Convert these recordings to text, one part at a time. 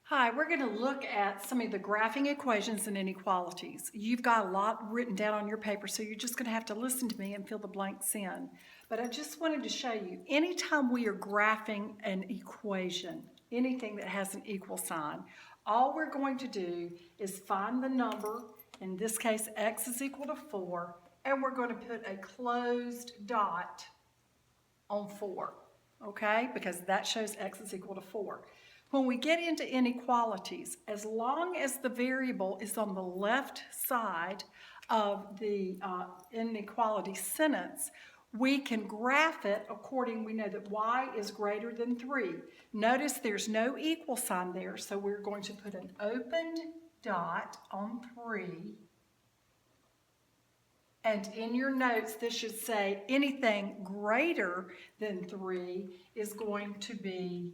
Hi, we're going to look at some of the graphing equations and inequalities. You've got a lot written down on your paper, so you're just going to have to listen to me and fill the blanks in. But I just wanted to show you, anytime we are graphing an equation, anything that has an equal sign, all we're going to do is find the number, in this case x is equal to 4, and we're going to put a closed dot on 4, okay? Because that shows x is equal to 4. When we get into inequalities, as long as the variable is on the left side of the inequality sentence, we can graph it according, we know that y is greater than 3. Notice there's no equal sign there, so we're going to put an opened dot on 3. And in your notes, this should say anything greater than 3 is going to be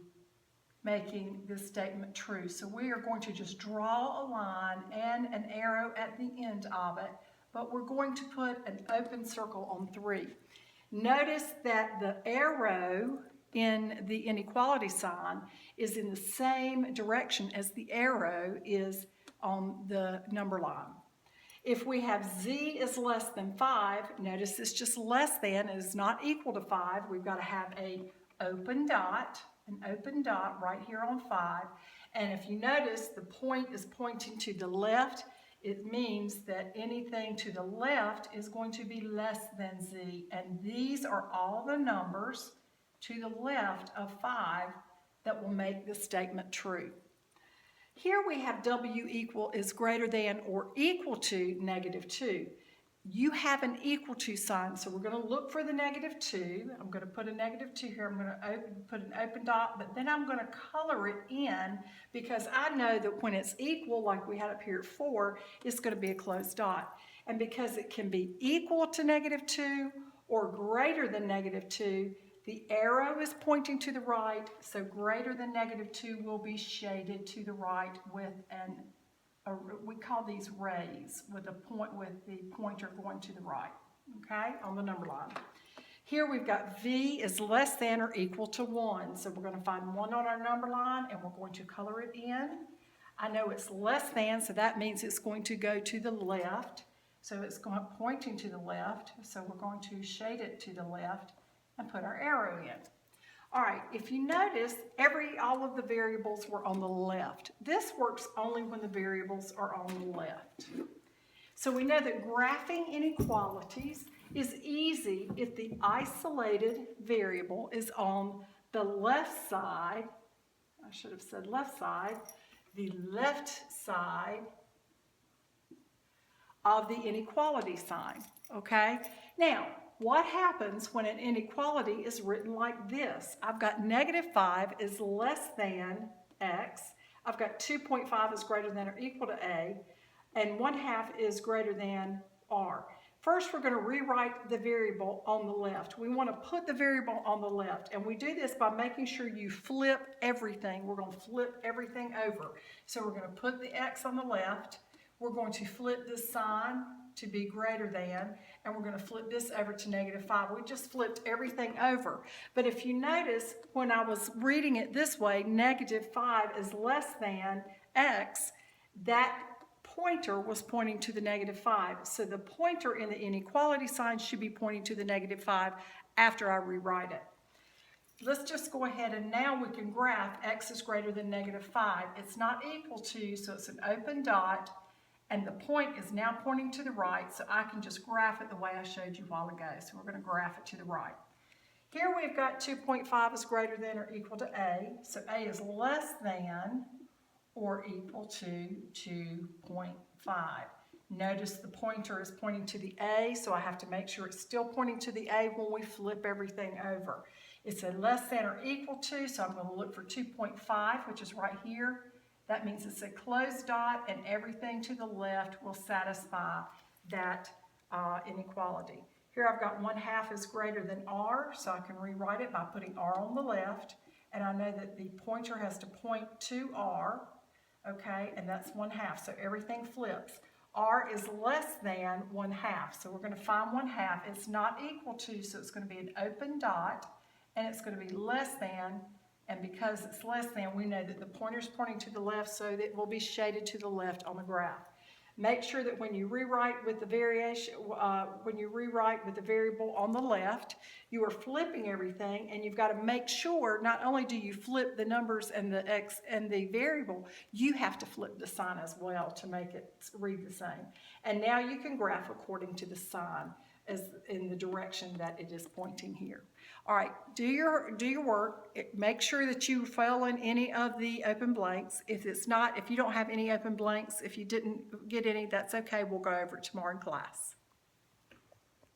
making this statement true. So we are going to just draw a line and an arrow at the end of it, but we're going to put an open circle on 3. Notice that the arrow in the inequality sign is in the same direction as the arrow is on the number line. If we have z is less than 5, notice it's just less than, it is not equal to 5. We've got to have an open dot right here on 5. And if you notice, the point is pointing to the left. It means that anything to the left is going to be less than z. And these are all the numbers to the left of 5 that will make this statement true. Here we have w is greater than or equal to negative 2. You have an equal to sign, so we're going to look for the negative 2. I'm going to put a negative 2 here. I'm going to put an open dot, but then I'm going to color it in because I know that when it's equal, like we had up here at 4, it's going to be a closed dot. And because it can be equal to negative 2 or greater than negative 2, the arrow is pointing to the right, so greater than negative 2 will be shaded to the right with we call these rays, with the pointer going to the right, okay, on the number line. Here we've got v is less than or equal to 1, so we're going to find 1 on our number line and we're going to color it in. I know it's less than, so that means it's going to go to the left, so it's pointing to the left, so we're going to shade it to the left and put our arrow in. All right, if you notice, all of the variables were on the left. This works only when the variables are on the left. So we know that graphing inequalities is easy if the isolated variable is on the left side. I should have said left side. The left side of the inequality sign, okay? Now, what happens when an inequality is written like this? I've got negative 5 is less than x. I've got 2.5 is greater than or equal to a. And 1/2 is greater than r. First, we're going to rewrite the variable on the left. We want to put the variable on the left. And we do this by making sure you flip everything. We're going to flip everything over. So we're going to put the x on the left. We're going to flip this sign to be greater than, and we're going to flip this over to negative 5. We just flipped everything over. But if you notice, when I was reading it this way, negative 5 is less than x, that pointer was pointing to the negative 5. So the pointer in the inequality sign should be pointing to the negative 5 after I rewrite it. Let's just go ahead and now we can graph x is greater than negative 5. It's not equal to, so it's an open dot. And the point is now pointing to the right, so I can just graph it the way I showed you a while ago. So we're going to graph it to the right. Here we've got 2.5 is greater than or equal to a. So a is less than or equal to 2.5. Notice the pointer is pointing to the a, so I have to make sure it's still pointing to the a when we flip everything over. It's a less than or equal to, so I'm going to look for 2.5, which is right here. That means it's a closed dot, and everything to the left will satisfy that inequality. Here I've got 1/2 is greater than r, so I can rewrite it by putting r on the left, and I know that the pointer has to point to r, okay, and that's 1/2, so everything flips. R is less than 1/2, so we're going to find 1/2. It's not equal to, so it's going to be an open dot, and it's going to be less than And because it's less than, we know that the pointer's pointing to the left, so that it will be shaded to the left on the graph. Make sure that when you rewrite with the variable on the left, you are flipping everything, and you've got to make sure not only do you flip the numbers and the x and the variable, you have to flip the sign as well to make it read the same. And now you can graph according to the sign as in the direction that it is pointing here. All right, do your work. Make sure that you fill in any of the open blanks. If you don't have any open blanks, if you didn't get any, that's okay. We'll go over it tomorrow in class.